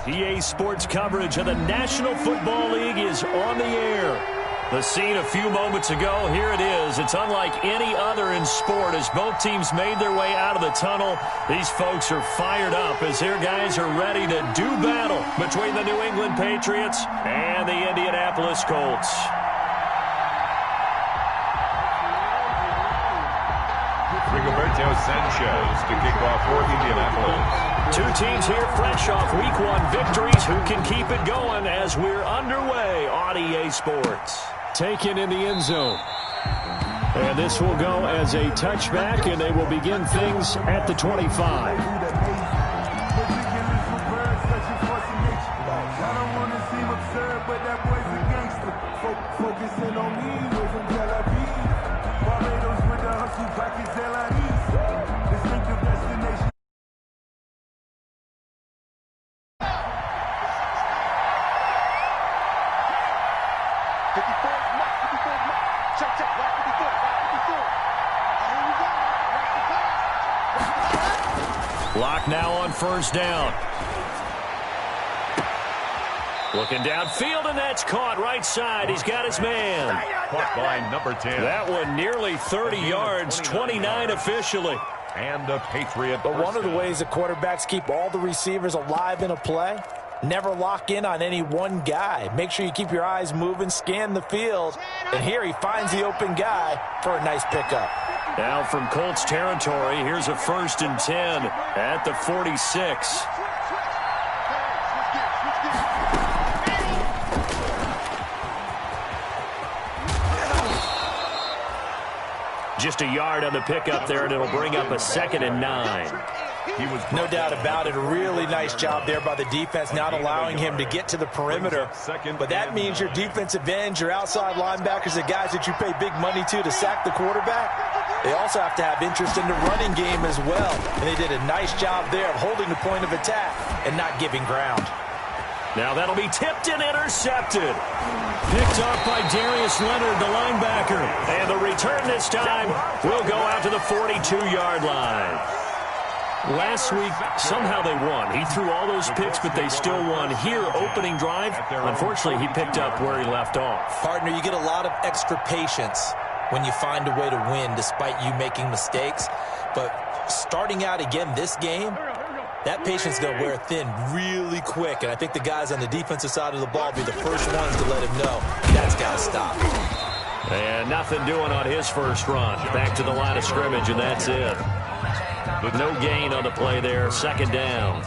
EA Sports coverage of the National Football League is on the air. The scene a few moments ago, here it is. It's unlike any other in sport as both teams made their way out of the tunnel. These folks are fired up as their guys are ready to do battle between the New England Patriots and the Indianapolis Colts. Rigoberto Sanchez to kick off for Indianapolis. Two teams here fresh off Week 1 victories. Who can keep it going as we're underway on EA Sports? Taken in the end zone. And this will go as a touchback, and they will begin things at the 25. Lock now on first down. Looking downfield, and that's caught right side. He's got his man. Caught by number 10. That one nearly 30 yards, 29 officially. And a Patriot. But one of the ways the quarterbacks keep all the receivers alive in a play, never lock in on any one guy. Make sure you keep your eyes moving, scan the field. And here he finds the open guy for a nice pickup. Now from Colts territory, here's a 1st and 10 at the 46. Just a yard on the pickup there, and it'll bring up a 2nd and 9. No doubt about it. A really nice job there by the defense, not allowing him to get to the perimeter. But that means your defensive ends, your outside linebackers, the guys that you pay big money to sack the quarterback, they also have to have interest in the running game as well. And they did a nice job there of holding the point of attack and not giving ground. Now that'll be tipped and intercepted. Picked up by Darius Leonard, the linebacker. And the return this time will go out to the 42-yard line. Last week, somehow they won. He threw all those picks, but they still won. Here, opening drive, unfortunately, he picked up where he left off. Partner, you get a lot of extra patience when you find a way to win despite you making mistakes. But starting out again this game, that patience is going to wear thin really quick. And I think the guys on the defensive side of the ball will be the first ones to let him know that's got to stop. And nothing doing on his first run. Back to the line of scrimmage, and that's it. No gain on the play there. 2nd down.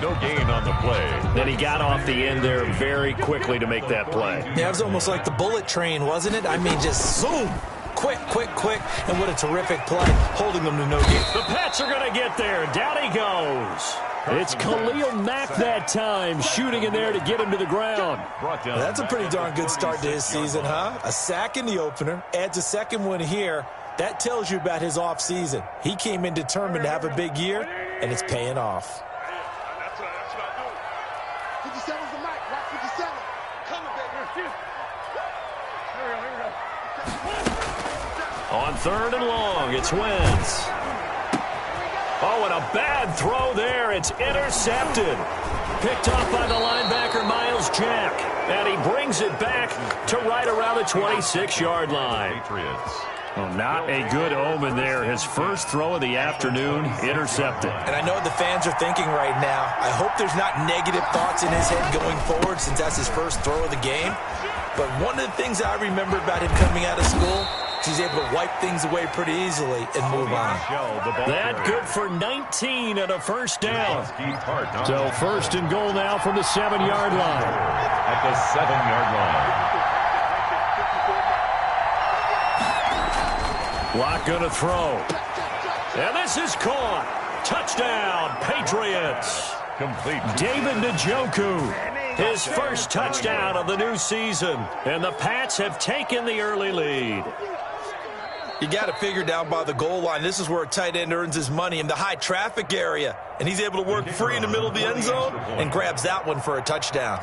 No gain on the play. Then he got off the end there very quickly to make that play. Yeah, it was almost like the bullet train, wasn't it? I mean, just zoom. Quick, quick, quick. And what a terrific play, holding them to no gain. The Pats are going to get there. Down he goes. It's Khalil Mack that time, shooting in there to get him to the ground. That's a pretty darn good start to his season, huh? A sack in the opener, adds a 2nd one here. That tells you about his offseason. He came in determined to have a big year, and it's paying off. On 3rd and long, it's Wentz. Oh, and a bad throw there. It's intercepted. Picked off by the linebacker, Miles Jack. And he brings it back to right around the 26-yard line. Oh, not a good omen there. His first throw of the afternoon, intercepted. And I know what the fans are thinking right now. I hope there's not negative thoughts in his head going forward since that's his first throw of the game. But one of the things I remember about him coming out of school is he's able to wipe things away pretty easily and move on. That good for 19 and a 1st down. So 1st and goal now from the 7-yard line. At the 7-yard line. Lock going to throw. And this is caught. Touchdown, Patriots. Complete. David Njoku, his first touchdown of the new season. And the Pats have taken the early lead. You got to figure down by the goal line. This is where a tight end earns his money in the high traffic area. And he's able to work free in the middle of the end zone and grabs that one for a touchdown.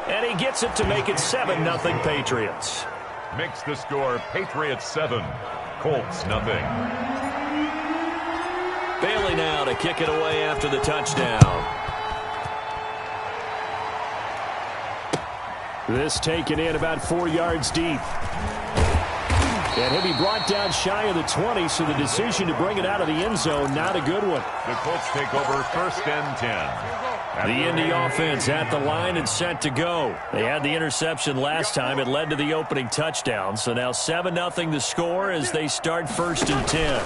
And he gets it to make it 7-0 Patriots. Makes the score Patriots 7, Colts 0. Bailey now to kick it away after the touchdown. This taken in about 4 yards deep. And he'll be brought down shy of the 20, so the decision to bring it out of the end zone, not a good one. The Colts take over 1st and 10. The Indy offense at the line and set to go. They had the interception last time. It led to the opening touchdown. So now 7-0 the score as they start 1st and 10.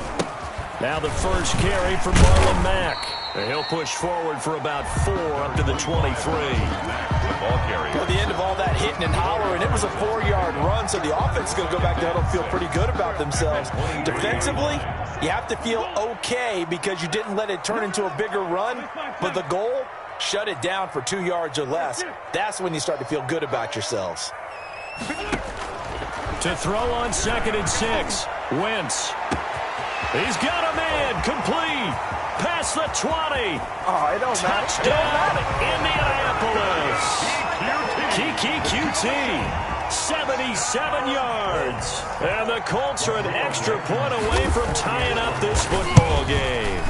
Now the first carry for Marlon Mack. He'll push forward for about 4 up to the 23. Well, the end of all that hitting and hollering, it was a 4-yard run, so the offense is going to go back to huddle and feel pretty good about themselves. Defensively, you have to feel okay because you didn't let it turn into a bigger run, but the goal, shut it down for 2 yards or less. That's when you start to feel good about yourselves. To throw on 2nd and 6, Wentz. He's got a man, complete. Past the 20. Oh, it don't matter. Touchdown, Indianapolis. Kiki QT. 77 yards. And the Colts are an extra point away from tying up this football game.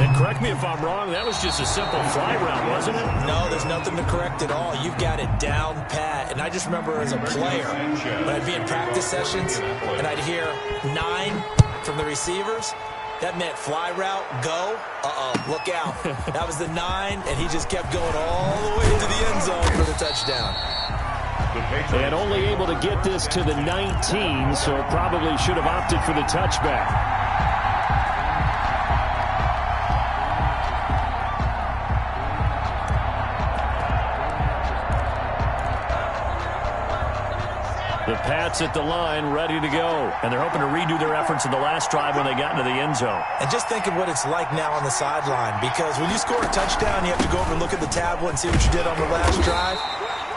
And correct me if I'm wrong, that was just a simple fly route, wasn't it? No, there's nothing to correct at all. You've got it down pat. And I just remember as a player, when I'd be in practice sessions, and I'd hear 9 from the receivers, that meant fly route, go, look out. That was the 9, and he just kept going all the way to the end zone for the touchdown. And only able to get this to the 19, so probably should have opted for the touchback. The Pats at the line, ready to go. And they're hoping to redo their efforts in the last drive when they got into the end zone. And just think of what it's like now on the sideline, because when you score a touchdown, you have to go over and look at the tablet and see what you did on the last drive.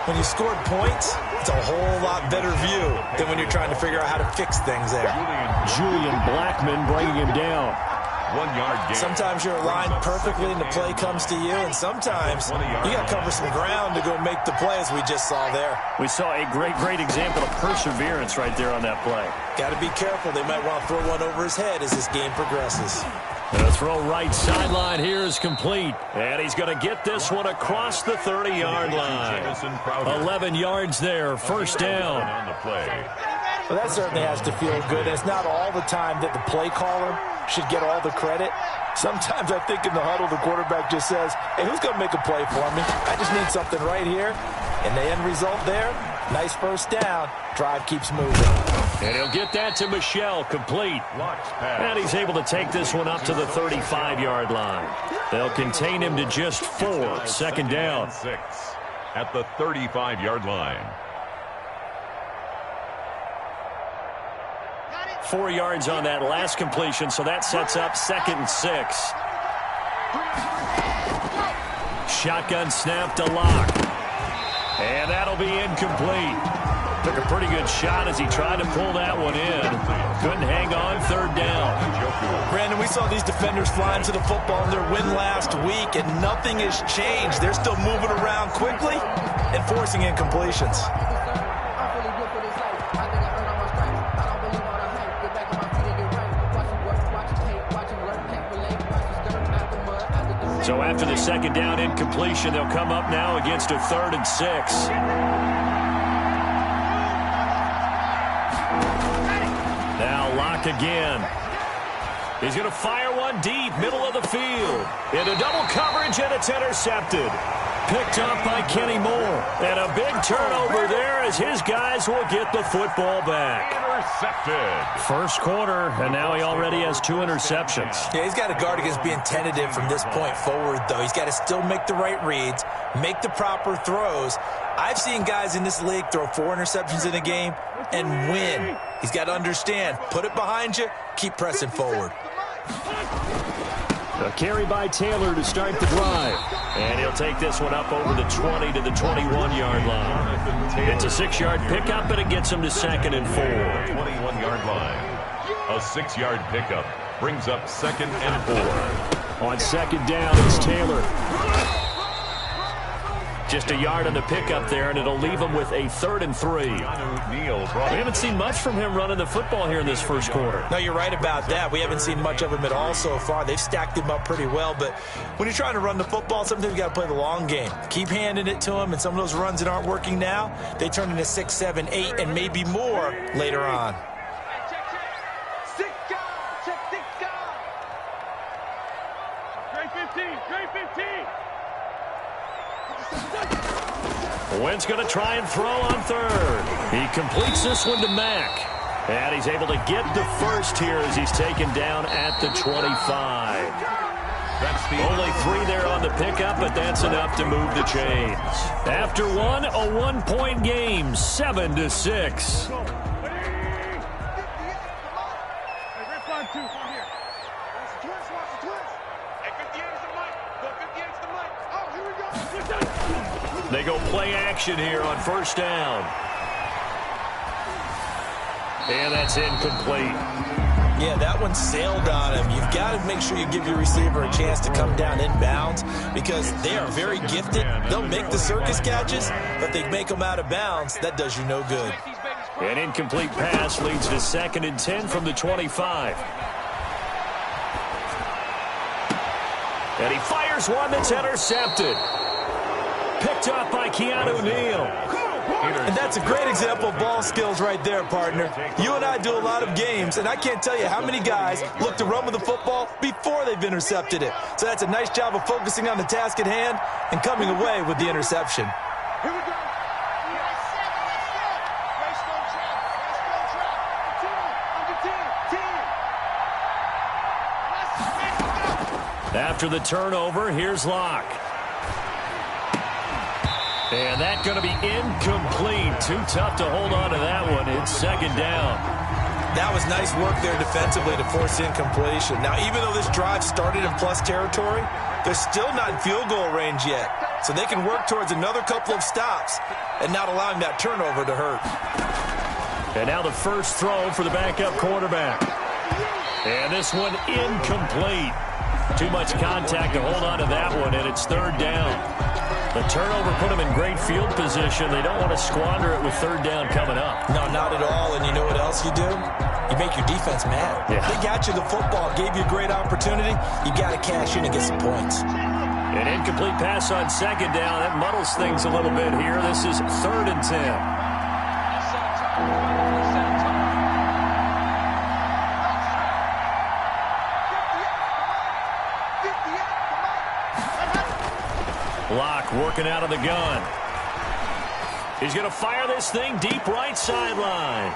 When you scored points, it's a whole lot better view than when you're trying to figure out how to fix things there. Julian Blackmon bringing him down. 1 yard gain. Sometimes you're aligned perfectly and the play comes to you, and sometimes you got to cover some ground to go make the play, as we just saw there. We saw a great example of perseverance right there on that play. Got to be careful. They might want to throw one over his head as this game progresses. The throw right sideline here is complete. And he's going to get this one across the 30-yard line. 11 yards there, 1st down. Well, that certainly has to feel good. And it's not all the time that the play caller should get all the credit. Sometimes I think in the huddle, the quarterback just says, hey, who's going to make a play for me? I just need something right here. And the end result there, nice 1st down. Drive keeps moving. And he'll get that to Michel, complete. And he's able to take this one up to the 35-yard line. They'll contain him to just 4, 2nd down. 6 at the 35-yard line. 4 yards on that last completion, so that sets up 2nd and 6. Shotgun snap to Locke. And that'll be incomplete. Took a pretty good shot as he tried to pull that one in. Couldn't hang on, 3rd down. Brandon, we saw these defenders flying to the football in their win last week, and nothing has changed. They're still moving around quickly and forcing incompletions. So after the 2nd down incompletion, they'll come up now against a 3rd and 6. Now Locke again. He's going to fire one deep, middle of the field. Into double coverage, and it's intercepted. Picked up by Kenny Moore. And a big turnover there as his guys will get the football back. Intercepted. First quarter, and now he already has 2 interceptions. Yeah, he's got to guard against being tentative from this point forward, though. He's got to still make the right reads, make the proper throws. I've seen guys in this league throw 4 interceptions in a game and win. He's got to understand, put it behind you, keep pressing forward. A carry by Taylor to start the drive. And he'll take this one up over the 20 to the 21-yard line. It's a 6-yard pickup, and it gets him to 2nd and 4. 21-yard line. A 6-yard pickup brings up 2nd and 4. On 2nd down, it's Taylor. Just a yard on the pickup there, and it'll leave them with a 3rd and 3. We haven't seen much from him running the football here in this first quarter. No, you're right about that. We haven't seen much of him at all so far. They've stacked him up pretty well, but when you're trying to run the football, sometimes you got to play the long game. Keep handing it to him, and some of those runs that aren't working now, they turn into 6, 7, 8, and maybe more later on. Wentz going to try and throw on 3rd. He completes this one to Mack. And he's able to get the first here as he's taken down at the 25. Only 3 there on the pickup, but that's enough to move the chains. After one, a 1-point game, 7-6. They go play action here on 1st down. And that's incomplete. Yeah, that one sailed on him. You've got to make sure you give your receiver a chance to come down inbounds because they are very gifted. They'll make the circus catches, but they make them out of bounds. That does you no good. An incomplete pass leads to 2nd and 10 from the 25. And he fires one that's intercepted. Picked up by Keanu Neal. And that's a great example of ball skills right there, partner. You and I do a lot of games, and I can't tell you how many guys look to run with the football before they've intercepted it. So that's a nice job of focusing on the task at hand and coming away with the interception. Here we go. After the turnover, here's Locke. And that's going to be incomplete. Too tough to hold on to that one. It's 2nd down. That was nice work there defensively to force incompletion. Now, even though this drive started in plus territory, they're still not in field goal range yet. So they can work towards another couple of stops and not allowing that turnover to hurt. And now the first throw for the backup quarterback. And this one incomplete. Too much contact to hold on to that one, and it's 3rd down. The turnover put them in great field position. They don't want to squander it with 3rd down coming up. No, not at all. And you know what else you do? You make your defense mad. Yeah. They got you the football, gave you a great opportunity. You got to cash in and get some points. An incomplete pass on 2nd down. That muddles things a little bit here. This is 3rd and 10. Locke working out of the gun. He's going to fire this thing deep right sideline.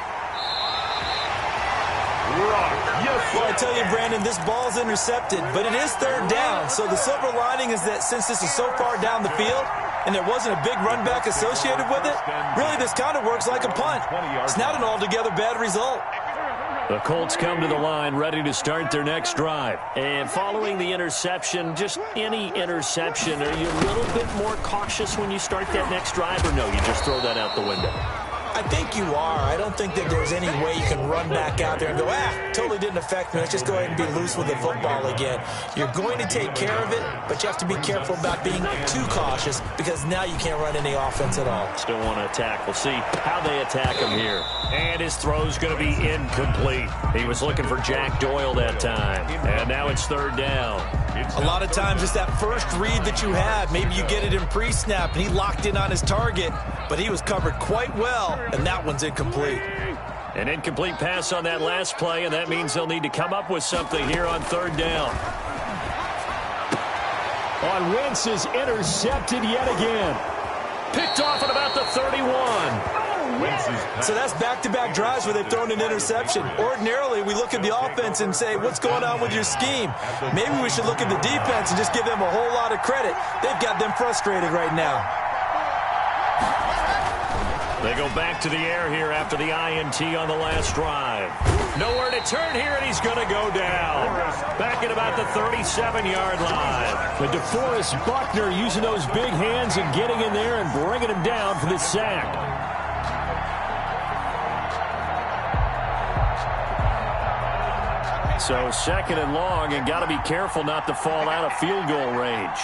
Well, I tell you, Brandon, this ball's intercepted, but it is 3rd down. So the silver lining is that since this is so far down the field and there wasn't a big run back associated with it, really this kind of works like a punt. It's not an altogether bad result. The Colts come to the line ready to start their next drive. And following the interception, just any interception, are you a little bit more cautious when you start that next drive, or no, you just throw that out the window? I think you are. I don't think that there's any way you can run back out there and go, totally didn't affect me. Let's just go ahead and be loose with the football again. You're going to take care of it, but you have to be careful about being too cautious because now you can't run any offense at all. Still want to attack. We'll see how they attack him here. And his throw's going to be incomplete. He was looking for Jack Doyle that time. And now it's 3rd down. A lot of times it's that first read that you have. Maybe you get it in pre-snap and he locked in on his target, but he was covered quite well, and that one's incomplete. An incomplete pass on that last play, and that means they'll need to come up with something here on 3rd down. On Wentz is intercepted yet again. Picked off at about the 31. So that's back-to-back drives where they've thrown an interception. Ordinarily, we look at the offense and say, what's going on with your scheme? Maybe we should look at the defense and just give them a whole lot of credit. They've got them frustrated right now. They go back to the air here after the INT on the last drive. Nowhere to turn here, and he's going to go down. Back at about the 37-yard line. But DeForest Buckner using those big hands and getting in there and bringing him down for the sack. So 2nd and long, and got to be careful not to fall out of field goal range.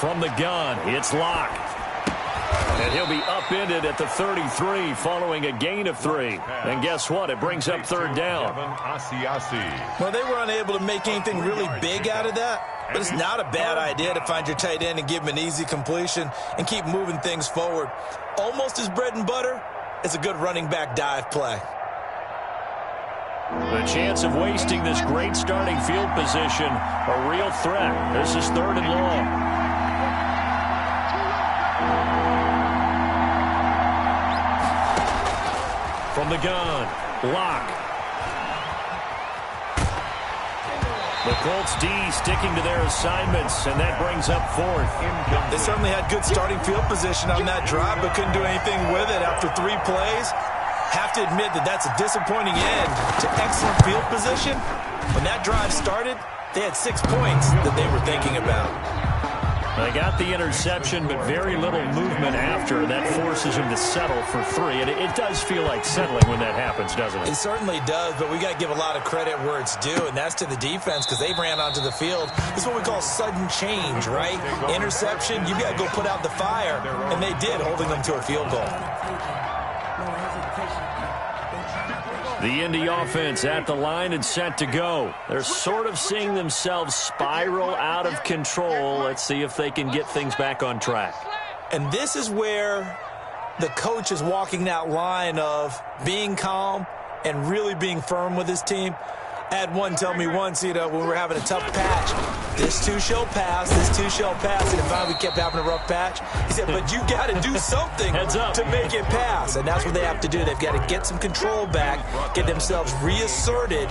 From the gun, it's Locke. And he'll be upended at the 33 following a gain of 3. And guess what? It brings up third down. Well, they were unable to make anything really big out of that, but it's not a bad idea to find your tight end and give him an easy completion and keep moving things forward. Almost as bread and butter as a good running back dive play. The chance of wasting this great starting field position, a real threat. This is 3rd and long. From the gun, Locke. The Colts D sticking to their assignments, and that brings up 4th. They certainly had good starting field position on that drive, but couldn't do anything with it after 3 plays. Have to admit that that's a disappointing end to excellent field position. When that drive started, they had 6 points that they were thinking about. They got the interception, but very little movement after. That forces him to settle for 3. And it does feel like settling when that happens, doesn't it? It certainly does, but we got to give a lot of credit where it's due, and that's to the defense because they ran onto the field. This is what we call sudden change, right? Interception, you got to go put out the fire, and they did, holding them to a field goal. The Indy offense at the line and set to go. They're sort of seeing themselves spiral out of control. Let's see if they can get things back on track. And this is where the coach is walking that line of being calm and really being firm with his team. I had one tell me once, when we were having a tough patch, this too shall pass, this too shall pass, and finally we kept having a rough patch. He said, but you got to do something to make it pass, and that's what they have to do. They've got to get some control back, get themselves reasserted,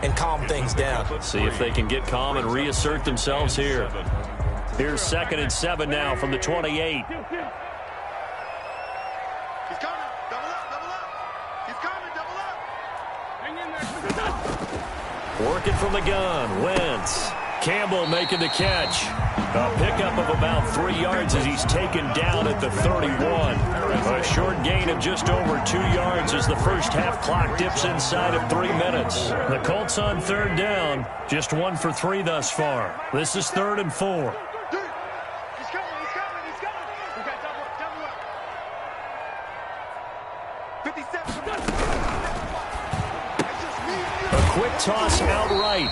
and calm things down. See if they can get calm and reassert themselves here. Here's 2nd and 7 now from the 28. Working from the gun, Wentz. Campbell making the catch. A pickup of about 3 yards as he's taken down at the 31. A short gain of just over 2 yards as the first half clock dips inside of 3 minutes. The Colts on 3rd down, just 1 for 3 thus far. This is 3rd and 4. Quick toss outright.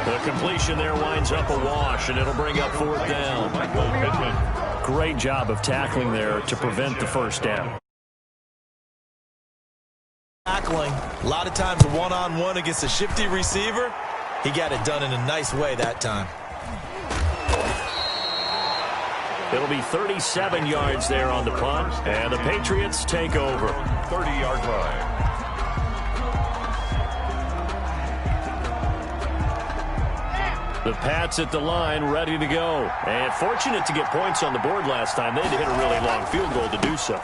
The completion there winds up a wash, and it'll bring up 4th down. Great job of tackling there to prevent the first down. Tackling, a lot of times one-on-one against a shifty receiver. He got it done in a nice way that time. It'll be 37 yards there on the punt, and the Patriots take over. 30-yard line. The Pats at the line, ready to go. And fortunate to get points on the board last time. They had to hit a really long field goal to do so.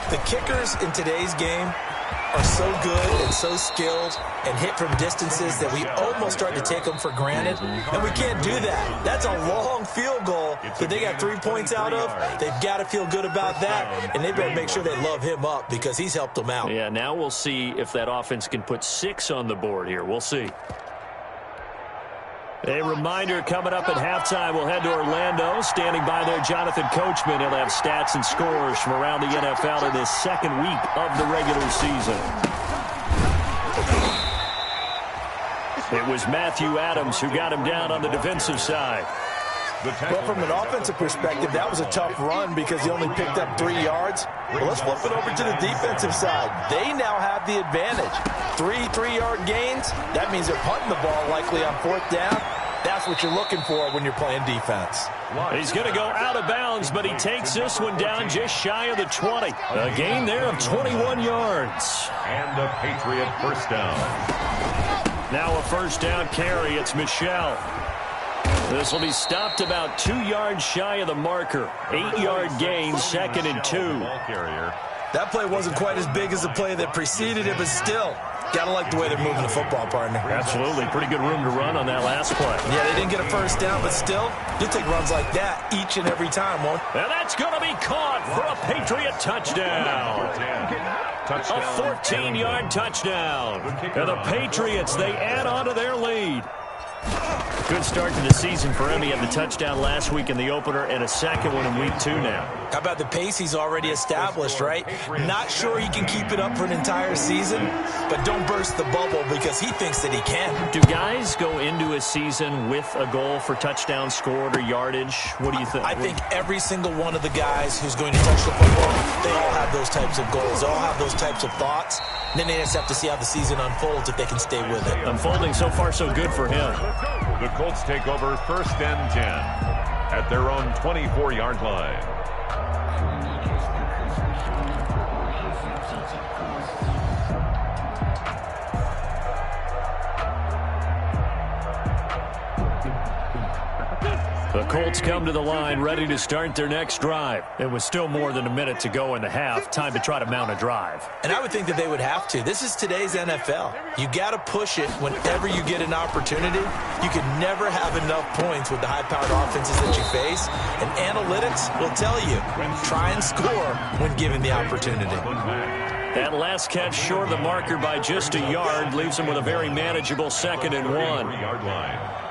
The kickers in today's game are so good and so skilled and hit from distances that we almost start to take them for granted. And we can't do that. That's a long field goal that they got 3 points out of. They've got to feel good about that, and they better make sure they love him up because he's helped them out. Yeah, now we'll see if that offense can put 6 on the board here. We'll see. A reminder coming up at halftime, we'll head to Orlando. Standing by there, Jonathan Coachman. He'll have stats and scores from around the NFL in this 2nd week of the regular season. It was Matthew Adams who got him down on the defensive side. Well, from an offensive perspective, that was a tough run because he only picked up 3 yards. Well, let's flip it over to the defensive side. They now have the advantage. 3-3-yard gains. That means they're punting the ball likely on 4th down. That's what you're looking for when you're playing defense. He's going to go out of bounds, but he takes this one down just shy of the 20. A gain there of 21 yards. And a Patriot first down. Now a first down carry. It's Michel. This will be stopped about 2 yards shy of the marker. 8-yard gain, 2nd and 2. That play wasn't quite as big as the play that preceded it, but still, gotta like the way they're moving the football, partner. Absolutely. Pretty good room to run on that last play. Yeah, they didn't get a first down, but still, you take runs like that each and every time, won't you? And that's going to be caught for a Patriot touchdown. A 14-yard touchdown. And the Patriots, they add on to their lead. Good start to the season for him. He had the touchdown last week in the opener and a second one in week 2 now. How about the pace he's already established, right? Not sure he can keep it up for an entire season, but don't burst the bubble because he thinks that he can. Do guys go into a season with a goal for touchdown scored or yardage? What do you think? I think every single one of the guys who's going to touch the football, they all have those types of goals. They all have those types of thoughts. And then they just have to see how the season unfolds if they can stay with it. Unfolding so far so good for him. The Colts take over 1st and 10 at their own 24-yard line. The Colts come to the line ready to start their next drive. It was still more than a minute to go in the half. Time to try to mount a drive. And I would think that they would have to. This is today's NFL. You got to push it whenever you get an opportunity. You can never have enough points with the high-powered offenses that you face. And analytics will tell you, try and score when given the opportunity. That last catch short of the marker by just a yard leaves him with a very manageable 2nd and 1.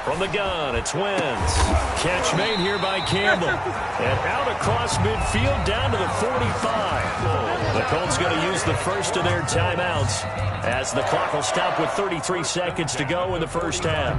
From the gun, it's Wentz. Catch made here by Campbell. And out across midfield down to the 45. The Colts going to use the first of their timeouts as the clock will stop with 33 seconds to go in the first half.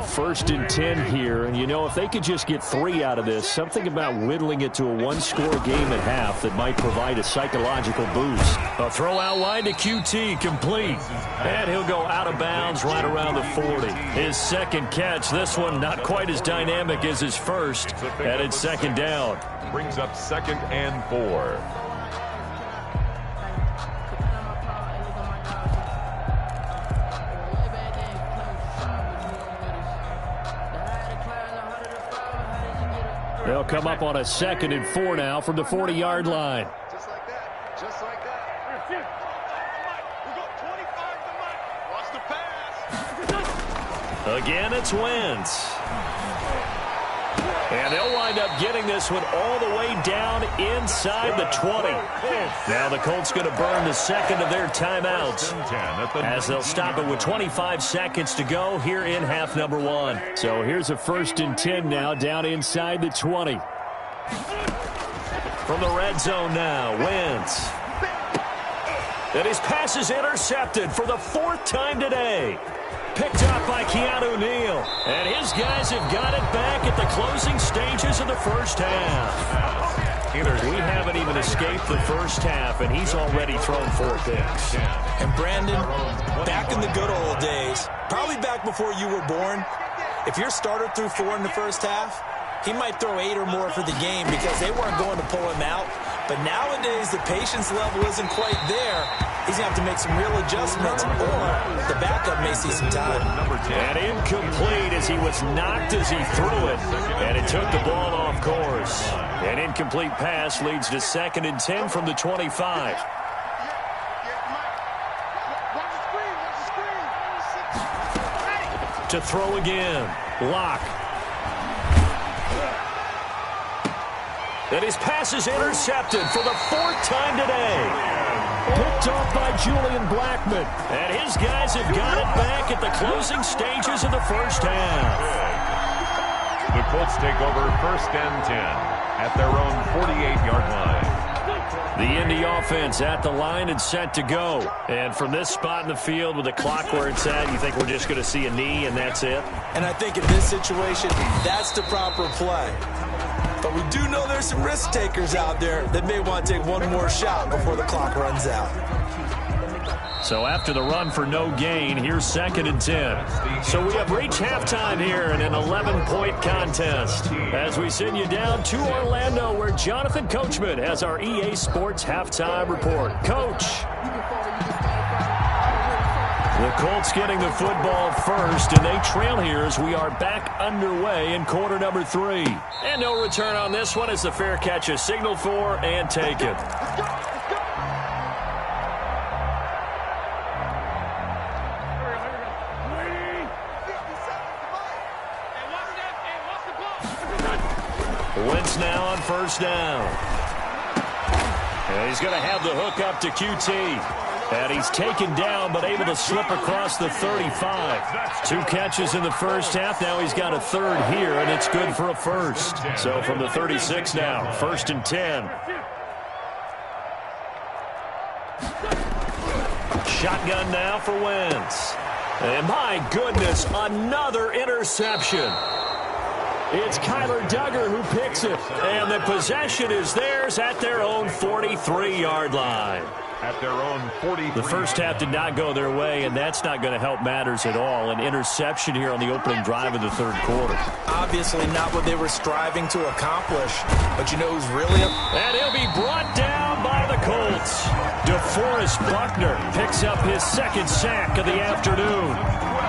First and 10 here, and you know, if they could just get 3 out of this, something about whittling it to a one-score game at half that might provide a psychological boost. A throw out wide to QT, complete. And he'll go out of bounds right around the 40. His second catch, this one not quite as dynamic as his first, and it's 2nd down. Brings up 2nd and 4. They'll come up on a 2nd and 4 now from the 40-yard line. Just like that. Just like that. We got 25 to Mike. Watch the pass. Again, it's Wentz. And they'll wind up getting this one all the way down inside the 20. Now the Colts going to burn the 2nd of their timeouts as they'll stop it with 25 seconds to go here in half number 1. So here's a 1st and 10 now down inside the 20. From the red zone now, Wentz. And his pass is intercepted for the 4th time today. Picked up by Keanu Neal. And his guys have got it back at the closing stages of the first half. We haven't even escaped the first half, and he's already thrown 4 picks. And Brandon, back in the good old days, probably back before you were born, if your starter threw 4 in the first half, he might throw 8 or more for the game because they weren't going to pull him out. But nowadays, the patience level isn't quite there. He's going to have to make some real adjustments, or the backup may see some time. And incomplete as he was knocked as he threw it. And it took the ball off course. An incomplete pass leads to 2nd and 10 from the 25. To throw again. Lock. And his pass is intercepted for the 4th time today. Picked off by Julian Blackmon. And his guys have got it back at the closing stages of the first half. The Colts take over 1st and 10 at their own 48-yard line. The Indy offense at the line and set to go. And from this spot in the field with the clock where it's at, you think we're just going to see a knee and that's it? And I think in this situation, that's the proper play. But we do know there's some risk takers out there that may want to take one more shot before the clock runs out. So after the run for no gain, here's 2nd and 10. So we have reached halftime here in an 11-point contest as we send you down to Orlando where Jonathan Coachman has our EA Sports halftime report. Coach. The Colts getting the football first, and they trail here as we are back underway in quarter number 3. And no return on this one as the fair catch is signaled for and taken. Wentz now on first down. And he's going to have the hook up to QT. And he's taken down but able to slip across the 35. 2 catches in the first half. Now he's got a third here, and it's good for a first. So from the 36 now, 1st and 10. Shotgun now for Wentz. And my goodness, another interception. It's Kyler Duggar who picks it. And the possession is theirs at their own 43-yard line. At their own 43. The first half did not go their way, and that's not going to help matters at all. An interception here on the opening drive of the third quarter. Obviously not what they were striving to accomplish. But you know who's really up? And he'll be brought down by the Colts. DeForest Buckner picks up his 2nd sack of the afternoon.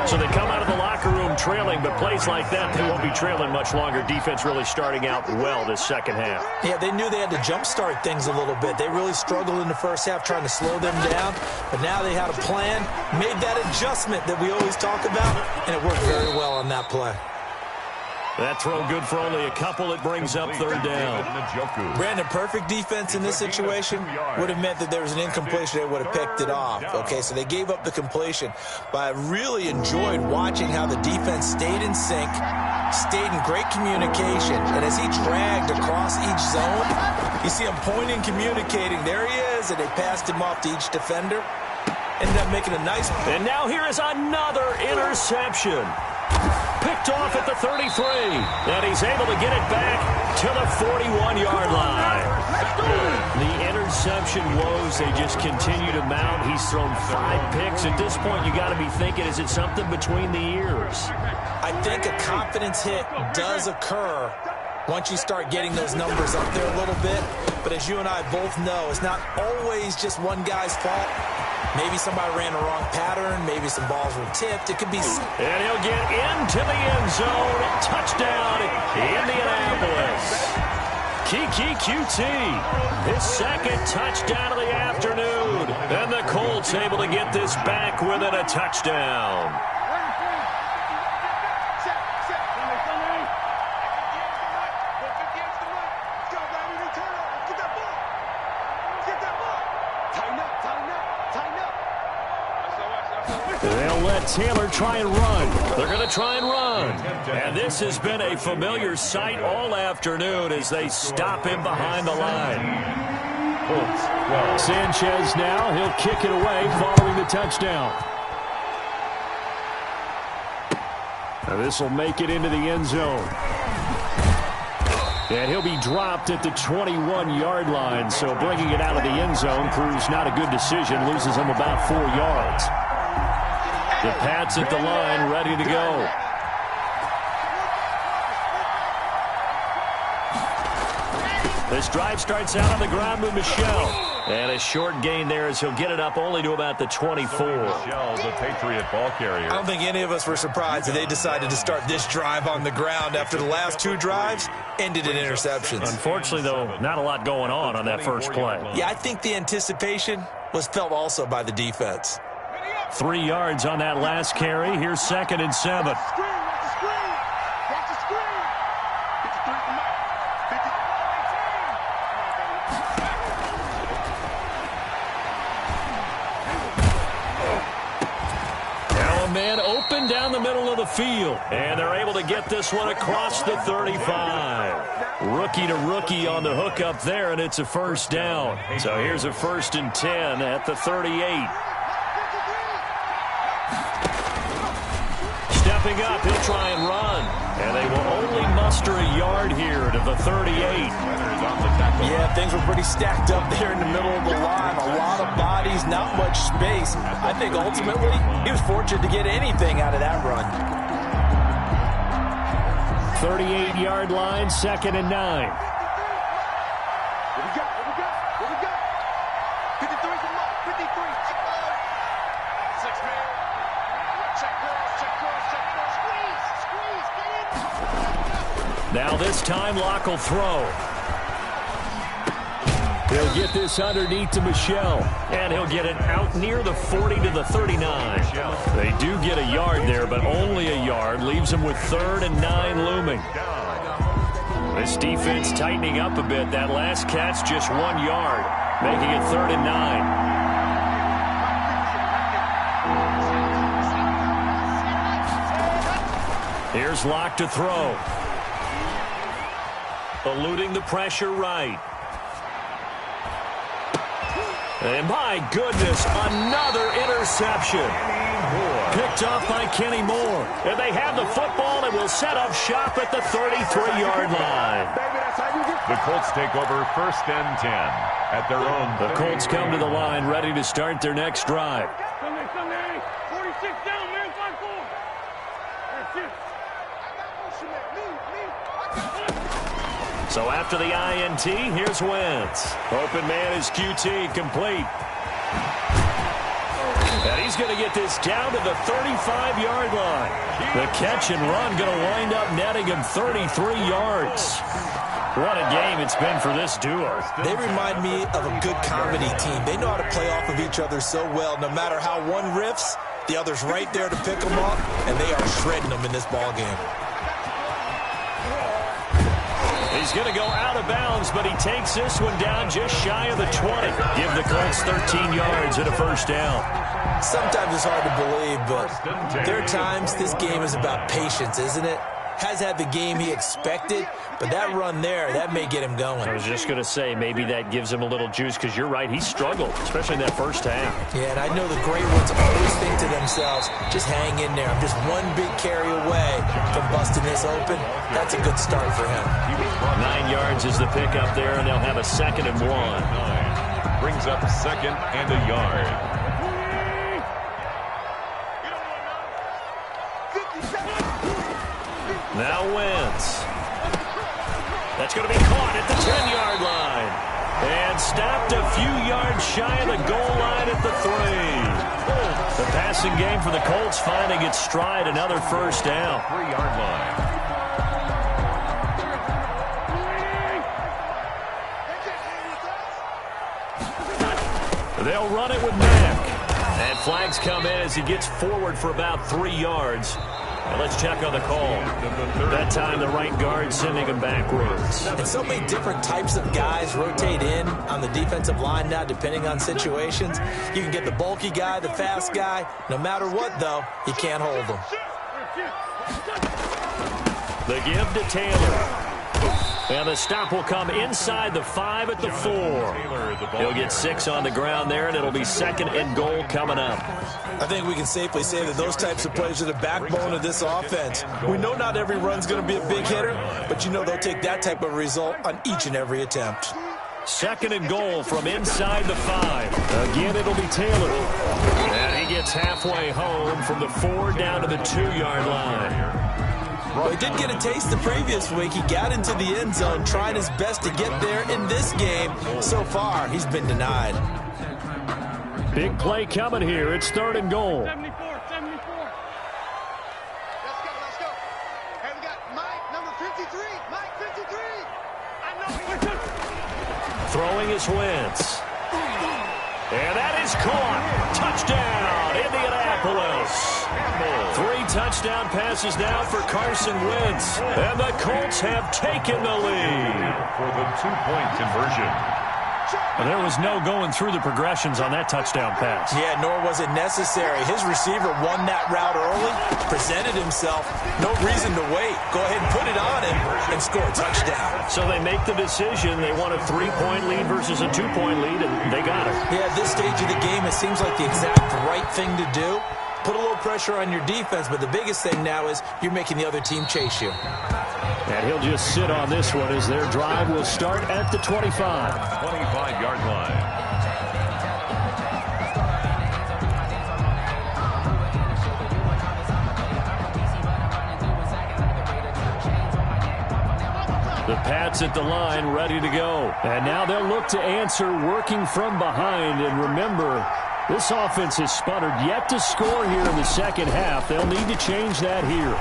So they come out of the locker room trailing, but plays like that, they won't be trailing much longer. Defense really starting out well this second half. Yeah, they knew they had to jumpstart things a little bit. They really struggled in the first half trying to slow them down, but now they had a plan, made that adjustment that we always talk about, and it worked very well on that play. That throw good for only a couple. It brings up third down. Brandon, perfect defense in this situation would have meant that there was an incompletion. They would have picked it off. Okay, so they gave up the completion. But I really enjoyed watching how the defense stayed in sync, stayed in great communication. And as he dragged across each zone, you see him pointing, communicating. There he is, and they passed him off to each defender. Ended up making a nice. And now here is another interception. Picked off at the 33, and he's able to get it back to the 41-yard line. The interception woes, they just continue to mount. He's thrown 5 picks. At this point, you got to be thinking, is it something between the ears? I think a confidence hit does occur once you start getting those numbers up there a little bit. But as you and I both know, it's not always just one guy's fault. Maybe somebody ran the wrong pattern. Maybe some balls were tipped. It could be. And he'll get into the end zone. Touchdown, Indianapolis. Keke QT, his 2nd touchdown of the afternoon. And the Colts able to get this back within a touchdown. They'll let Taylor try and run. They're going to try and run. And this has been a familiar sight all afternoon as they stop him behind the line. Sanchez now, he'll kick it away following the touchdown. Now this will make it into the end zone. And he'll be dropped at the 21-yard line, so bringing it out of the end zone proves not a good decision, loses him about 4 yards. The Pats at the line, ready to go. This drive starts out on the ground with Michel. And a short gain there as he'll get it up only to about the 24. Michel, the Patriot ball carrier. I don't think any of us were surprised that they decided to start this drive on the ground after the last 2 drives ended in interceptions. Unfortunately, though, not a lot going on that first play. Yeah, I think the anticipation was felt also by the defense. 3 yards on that last carry. Here's 2nd and 7. Now a man open down the middle of the field. And they're able to get this one across the 35. Rookie to rookie on the hook up there, and it's a first down. So here's a 1st and 10 at the 38. Stepping up, he'll try and run. And they will only muster a yard here to the 38. Yeah, things were pretty stacked up there in the middle of the line. A lot of bodies, not much space. I think ultimately he was fortunate to get anything out of that run. 38-yard line, 2nd and 9. Now this time, Locke will throw. He'll get this underneath to Michel. And he'll get it out near the 40 to the 39. They do get a yard there, but only a yard. Leaves him with 3rd and 9 looming. This defense tightening up a bit. That last catch just 1 yard, making it 3rd and 9. Here's Locke to throw. Eluding the pressure right. And my goodness, another interception. Picked off by Kenny Moore. And they have the football and will set up shop at the 33-yard line. The Colts take over 1st and 10 at their own. The Colts come to the line ready to start their next drive. 46 down, man, 5-4. So after the INT, here's Wentz. Open man is QT, complete. And he's going to get this down to the 35-yard line. The catch and run going to wind up netting him 33 yards. What a game it's been for this duo. They remind me of a good comedy team. They know how to play off of each other so well. No matter how one riffs, the other's right there to pick them up, and they are shredding them in this ball game. He's going to go out of bounds, but he takes this one down just shy of the 20. Give the Colts 13 yards and a 1st down. Sometimes it's hard to believe, but there are times this game is about patience, isn't it? Has had the game he expected, but that run there, that may get him going. I was just going to say, maybe that gives him a little juice, because you're right, he struggled, especially in that 1st half. Yeah, and I know the great ones always think to themselves, just hang in there. I'm just one big carry away from busting this open. That's a good start for him. 9 yards is the pickup there, and they'll have a 2nd and 1. Brings up 2nd and a yard. Now Wentz. That's going to be caught at the 10-yard line. And stopped a few yards shy of the goal line at the 3. The passing game for the Colts finding its stride, another 1st down. 3-yard line. They'll run it with Mack. And flags come in as he gets forward for about 3 yards. And let's check on the call. That time the right guard sending him backwards. And so many different types of guys rotate in on the defensive line now, depending on situations. You can get the bulky guy, the fast guy. No matter what, though, you can't hold them. The give to Taylor. And the stop will come inside the 5 at the 4. He'll get 6 on the ground there, and it'll be 2nd and goal coming up. I think we can safely say that those types of plays are the backbone of this offense. We know not every run's going to be a big hitter, but you know they'll take that type of result on each and every attempt. 2nd and goal from inside the 5. Again, it'll be Taylor. And he gets halfway home from the 4 down to the 2-yard line. Well, he did get a taste the previous week. He got into the end zone, trying his best to get there in this game. So far, he's been denied. Big play coming here. It's 3rd and goal. 74. Let's go. Hey, we got Mike, number 53. Mike, 53. I know. Throwing is Wentz. And that is caught. Touchdown, Indianapolis. 3 touchdown passes now for Carson Wentz. And the Colts have taken the lead. For the 2-point conversion. And there was no going through the progressions on that touchdown pass. Yeah, nor was it necessary. His receiver won that route early, presented himself. No reason to wait. Go ahead and put it on him and score a touchdown. So they make the decision. They want a 3-point lead versus a 2-point lead, and they got it. Yeah, at this stage of the game, it seems like the exact right thing to do. Put a little pressure on your defense, but the biggest thing now is you're making the other team chase you. And he'll just sit on this one as their drive will start at the 25. 25-yard line. The Pats at the line ready to go. And now they'll look to answer working from behind. And remember, this offense has sputtered yet to score here in the 2nd half. They'll need to change that here.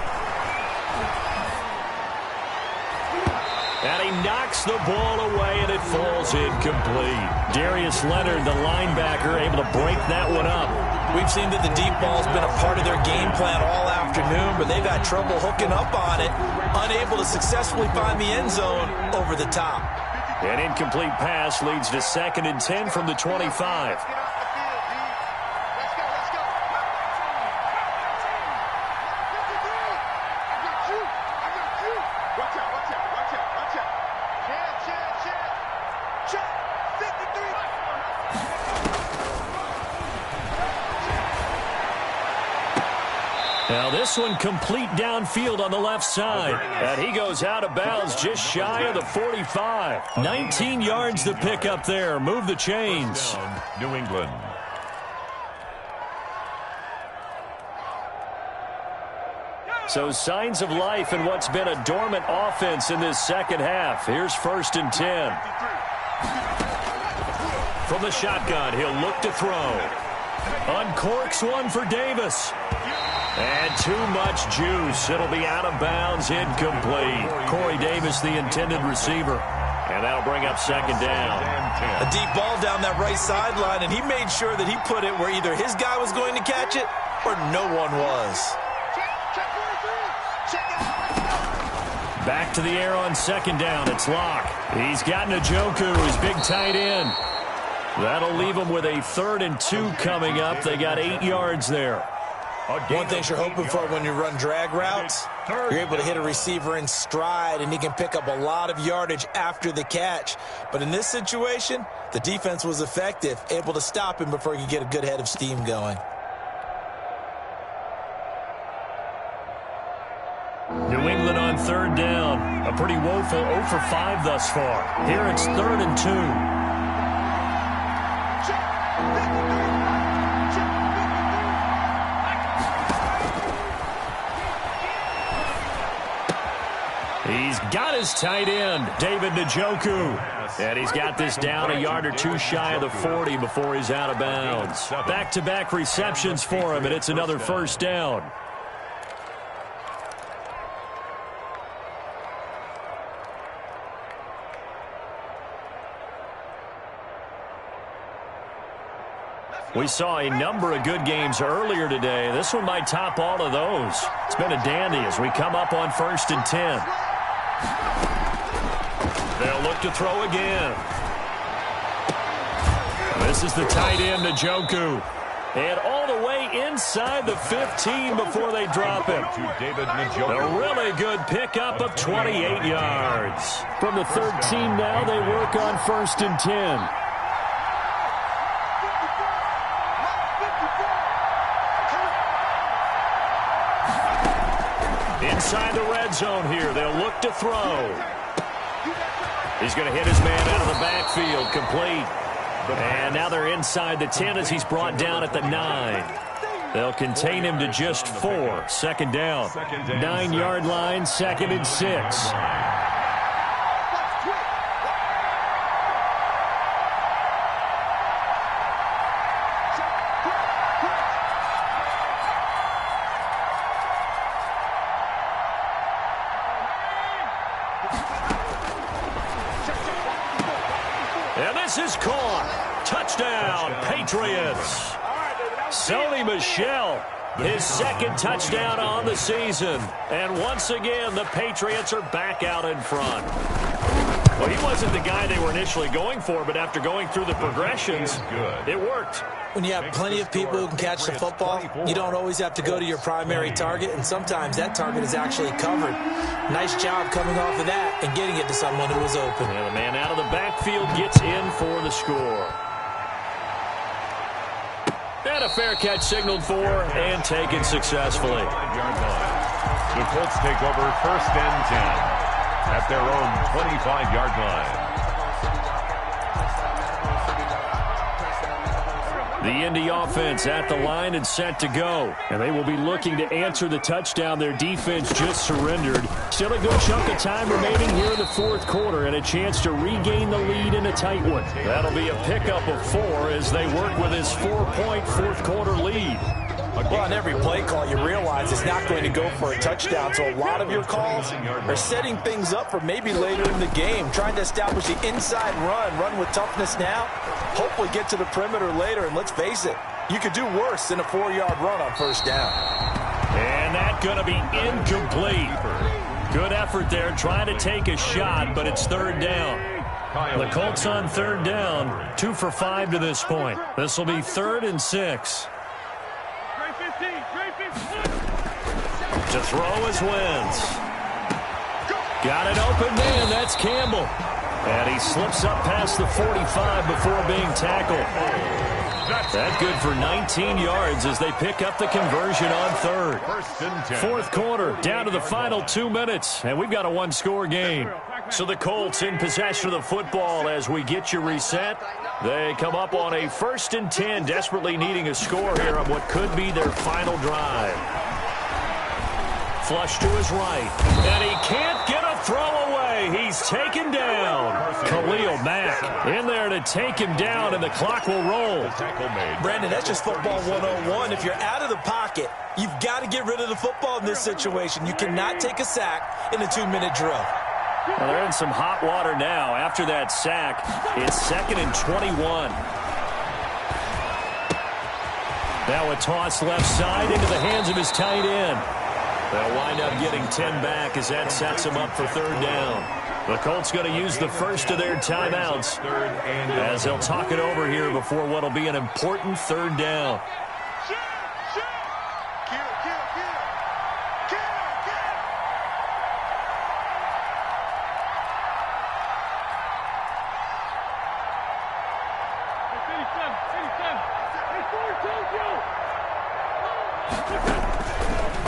And he knocks the ball away, and it falls incomplete. Darius Leonard, the linebacker, able to break that one up. We've seen that the deep ball's been a part of their game plan all afternoon, but they've had trouble hooking up on it, unable to successfully find the end zone over the top. An incomplete pass leads to 2nd and 10 from the 25. Now this one complete downfield on the left side. And he goes out of bounds just shy of the 45. 19 yards to pick up there. Move the chains. New England. So signs of life in what's been a dormant offense in this second half. Here's 1st and 10. From the shotgun, he'll look to throw. Uncorks one for Davis. And too much juice. It'll be out of bounds, incomplete. Corey Davis, the intended receiver. And that'll bring up 2nd down. A deep ball down that right sideline, and he made sure that he put it where either his guy was going to catch it or no one was. Back to the air on 2nd down. It's Locke. He's got Njoku, his big tight end. That'll leave him with a 3rd and 2 coming up. They got 8 yards there. One thing you're hoping for when you run drag routes, you're able to hit a receiver in stride, and he can pick up a lot of yardage after the catch. But in this situation, the defense was effective, able to stop him before he could get a good head of steam going. New England on 3rd down. A pretty woeful 0 for 5 thus far. Here it's 3rd and 2. He's got his tight end, David Njoku. And he's got this down a yard or two shy of the 40 before he's out of bounds. Back-to-back receptions for him, and it's another 1st down. We saw a number of good games earlier today. This one might top all of those. It's been a dandy as we come up on 1st and 10. They'll look to throw again. This is the tight end, Njoku. And all the way inside the 15 before they drop him. A really good pickup of 28 yards. From the 13 now, they work on 1st and 10. Inside the red zone here. They'll look to throw. He's going to hit his man out of the backfield. Complete. And now they're inside the 10 as he's brought down at the 9. They'll contain him to just 4. 2nd down. 9-yard line, 2nd and 6. And this is caught. Touchdown, Patriots. Sony Michel, his 2nd touchdown on the season. And once again, the Patriots are back out in front. Well, he wasn't the guy they were initially going for, but after going through the progressions, it worked. When you have plenty of people who can catch the football, you don't always have to go to your primary target, and sometimes that target is actually covered. Nice job coming off of that and getting it to someone who was open. And the man out of the backfield gets in for the score. And a fair catch signaled for and taken successfully. The Colts take over 1st and 10 at their own 25-yard line. The Indy offense at the line and set to go. And they will be looking to answer the touchdown their defense just surrendered. Still a good chunk of time remaining here in the 4th quarter and a chance to regain the lead in a tight one. That'll be a pickup of 4 as they work with his 4-point 4th quarter lead. Well, on every play call, you realize it's not going to go for a touchdown, so a lot of your calls are setting things up for maybe later in the game, trying to establish the inside run with toughness now, hopefully get to the perimeter later, and let's face it, you could do worse than a 4-yard run on first down. And that's going to be incomplete. Good effort there, trying to take a shot, but it's third down. The Colts on third down, 2 for 5 to this point. This will be 3rd and 6. To throw is Wentz. Got an open man, that's Campbell. And he slips up past the 45 before being tackled. That's good for 19 yards as they pick up the conversion on third. Fourth quarter, down to the final 2 minutes, and we've got a one-score game. So the Colts in possession of the football as we get you reset. They come up on a 1st and 10, desperately needing a score here on what could be their final drive. Flush to his right, and he can't get a throw away. He's taken down. Khalil Mack in there to take him down, and the clock will roll. Brandon, that's just football 101. If you're out of the pocket, you've got to get rid of the football in this situation. You cannot take a sack in a 2-minute drill. Well, they're in some hot water now. After that sack, it's 2nd and 21. Now a toss left side into the hands of his tight end. They'll wind up getting 10 back as that sets them up for third down. The Colts going to use the first of their timeouts as they'll talk it over here before what will be an important third down.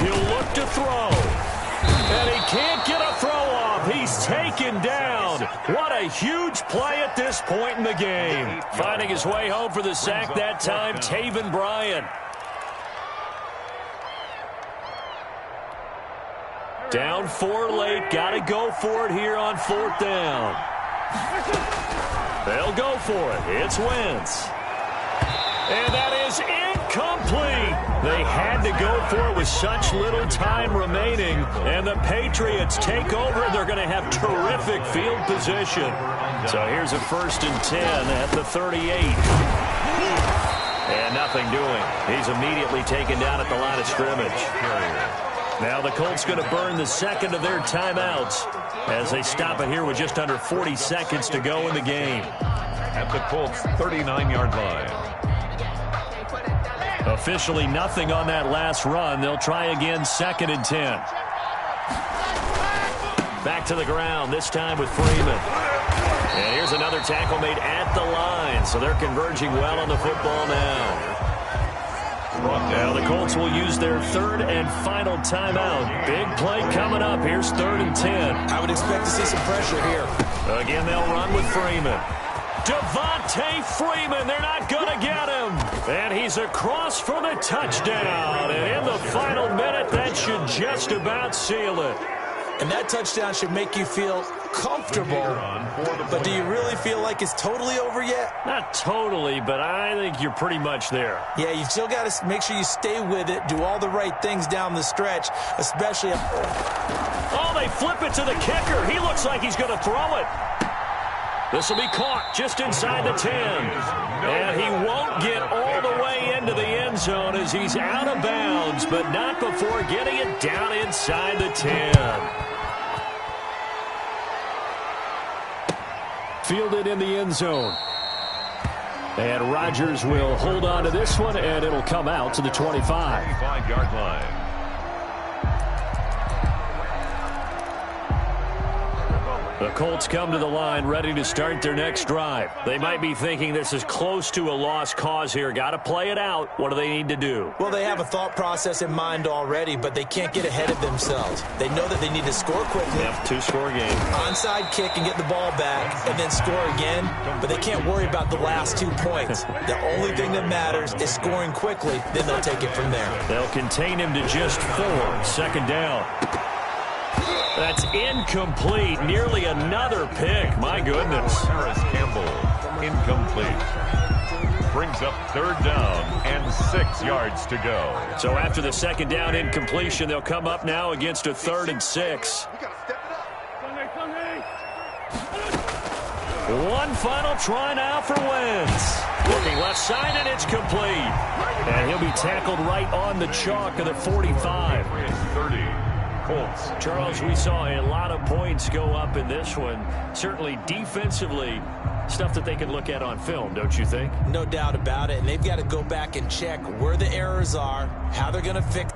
He'll look to throw. And he can't get a throw off. He's taken down. What a huge play at this point in the game. Finding his way home for the sack that time, Taven Bryan. Down 4 late. Got to go for it here on 4th down. They'll go for it. It's Wentz. And that is incomplete. They had to go for it with such little time remaining. And the Patriots take over. They're going to have terrific field position. So here's a 1st and 10 at the 38. And nothing doing. He's immediately taken down at the line of scrimmage. Now the Colts going to burn the second of their timeouts as they stop it here with just under 40 seconds to go in the game. At the Colts' 39-yard line. Officially nothing on that last run. They'll try again 2nd and 10. Back to the ground, this time with Freeman. And here's another tackle made at the line, so they're converging well on the football now. Now the Colts will use their 3rd and final timeout. Big play coming up. Here's 3rd and 10. I would expect to see some pressure here. Again, they'll run with Freeman. Devontae Freeman, they're not going to get him. And he's across for the touchdown. And in the final minute, that should just about seal it. And that touchdown should make you feel comfortable. But do you really feel like it's totally over yet? Not totally, but I think you're pretty much there. Yeah, you've still got to make sure you stay with it, do all the right things down the stretch, especially... Oh, they flip it to the kicker. He looks like he's going to throw it. This will be caught just inside the 10. And he won't get all the way into the end zone as he's out of bounds, but not before getting it down inside the 10. Fielded in the end zone. And Rodgers will hold on to this one, and it'll come out to the 25. 25-yard line. The Colts come to the line ready to start their next drive. They might be thinking this is close to a lost cause here. Got to play it out. What do they need to do? Well, they have a thought process in mind already, but they can't get ahead of themselves. They know that they need to score quickly. Yep, 2-score game. Onside kick and get the ball back and then score again, but they can't worry about the last 2 points. The only thing that matters is scoring quickly, then they'll take it from there. They'll contain him to just 4. 2nd down. That's incomplete. Nearly another pick. My goodness. Paris Campbell, incomplete. brings up 3rd down and 6 yards to go. So after the 2nd down incompletion, they'll come up now against a 3rd and 6. One final try now for Wentz. Looking left side, and it's complete. And he'll be tackled right on the chalk of the 45. 30. Colts. Charles, we saw a lot of points go up in this one. Certainly defensively, stuff that they can look at on film, don't you think? No doubt about it. And they've got to go back and check where the errors are, how they're going to fix